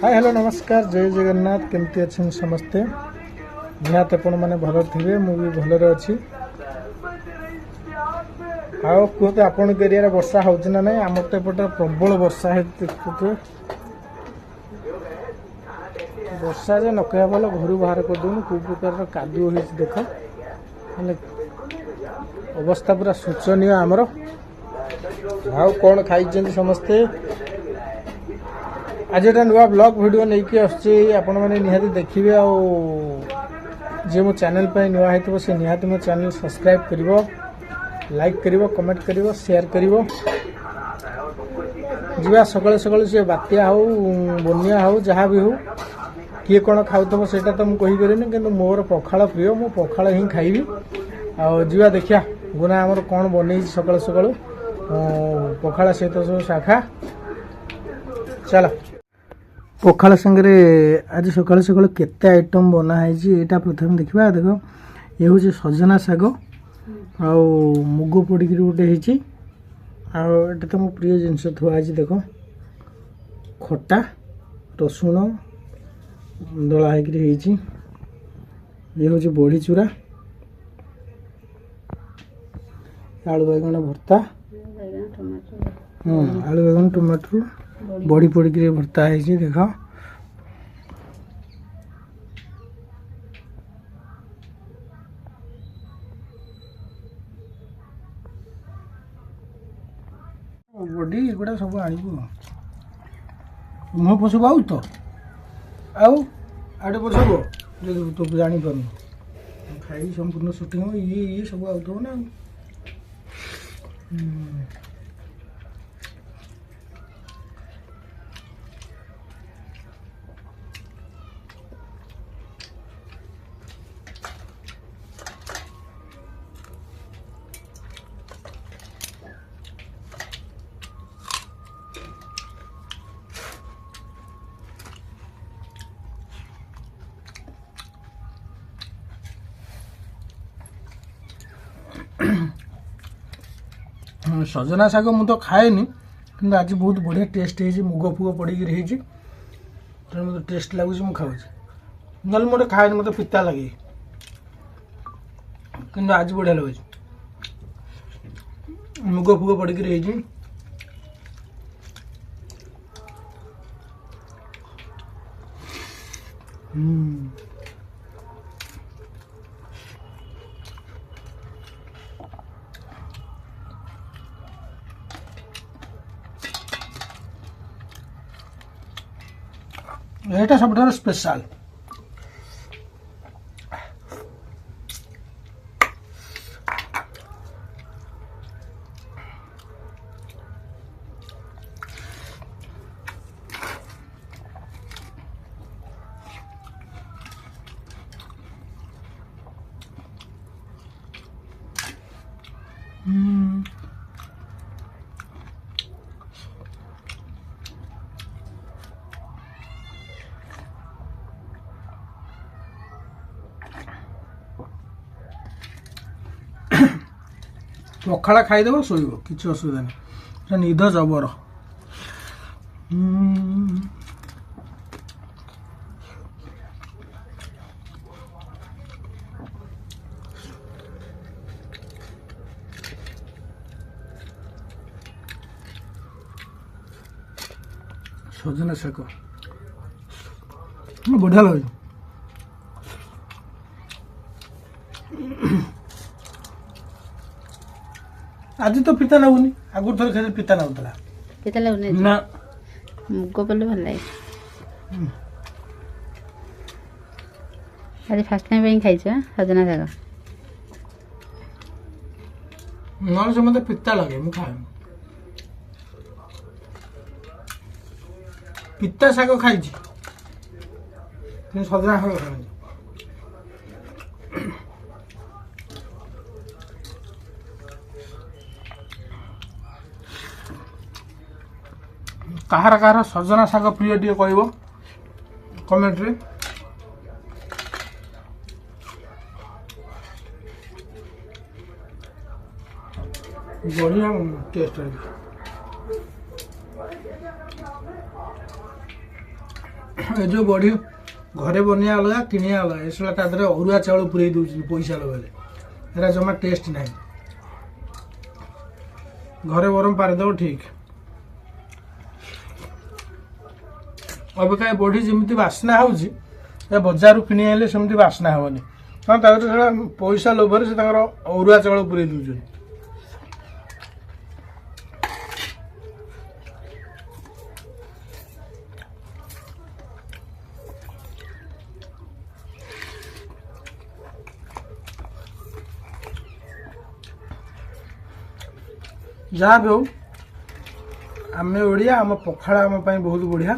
Hi hello नमस्कार जय जगन्नाथ केमती अच्छे समस्ते निहत आपण मैंने भल थे मुझे भलरे अच्छी आओ कहते आपण एरिया वर्षा हो ना ना आम तो एपटे प्रबल वर्षा है देखुए वर्षा जे न कह भल घर बाहर करदे कौ प्रकार कादुओ हो देख अवस्था पूरा शोचनीय आमर आउ कौन खाई समस्ते आज एक नुआ ब्लॉग वीडियो नहीं कि आपण मैंने निहाती देखिए जे मो चैनल पे नुआ है से निहाती मो चैनल सब्सक्राइब करिवो लाइक करिवो कमेंट करिवो शेयर करिवो जीवा सकाळे सकाळे से बात्या हो बन्या हो जहाँ भी हो किए कौन खाऊ सेटा तो मुझे कहीपरिनी कि मोर पखाड़ प्रिय मु पखाड़ ही खाइबी आ देखिया गुना आमर कौन बन सकाळू सकाळू पखाड़ सहित सब शाखा चलो पखाड़ संगे आज सकाळू सकाळू केते आइटम बनाई यहाँ प्रथम देखा देख ये हूँ सजना शाग आ मुग पड़ी गोटे आटा तो मो प्रिय जिनस थुआ देख खटा रसुण दला ये हूँ बड़ी चूरा आलू बैगन भर्ता आलू बैगन टमाटर बड़ी पड़ी भर्ता है देख बड़ी एगुड़ा सब आनबू मुह पशु आउ तो आड़े पशु जो तो जापार खाई संपूर्ण सुटिंग ये सब आउ ना सजना शाग मु तो खाएनी कि आज बहुत बढ़िया टेस्ट है मुग फुग पड़ी मतलब टेस्ट लगुच मुझे खाऊँ ना मोटे खाए मत पिता लगे कि आज बढ़िया लगे मुग फुग पड़ी एटा सब स्पेशल पखाड़ा खाईदेव शोब कि असुविधा नहीं निद जबर सजना शाग बढ़िया लगे आज तो पिता लगुनि आगु थोड़े खाली पिता लगुला पिता लगुनि ना मुग पल्ले भल लगे आज फास्ट टाइम खाई सजना शाग ना से मत पिता लगे मु खाए पिता शाग खाई सजना शाग खाई कहार कहार सजना शाग प्रिय टे कह कमेंट रे बढ़िया टेस्ट है। ଏ ଯେଉଁ ବଢ଼ି ଘରେ ବନିଆ ଅଲଗା କିଣିଆ ଅଲଗା ଏସବୁ ତା ଦେହରେ ଅରୁଆ ଚାଉଳ ପୁରେଇ ଦେଉଛନ୍ତି ପଇସା ଲଗେଇଲେ ଏରା ଜମା ଟେଷ୍ଟ ନାହିଁ ଘରେ ବରଂ ପାରିଦେବ ଠିକ୍ ଅବିକା ଏ ବଢ଼ି ଯେମିତି ବାସ୍ନା ହେଉଛି ଏ ବଜାରରୁ କିଣି ଆଣିଲେ ସେମିତି ବାସ୍ନା ହେବନି କାରଣ ତା ଦେହରେ ସେଟା ପଇସା ଲୋଭରେ ସେ ତାଙ୍କର ଅରୁଆ ଚାଉଳ ପୁରେଇ ଦେଉଛନ୍ତି ଯାହା ବି ହଉ ଆମେ ଓଡ଼ିଆ ଆମ ପଖାଳ ଆମ ପାଇଁ ବହୁତ ବଢ଼ିଆ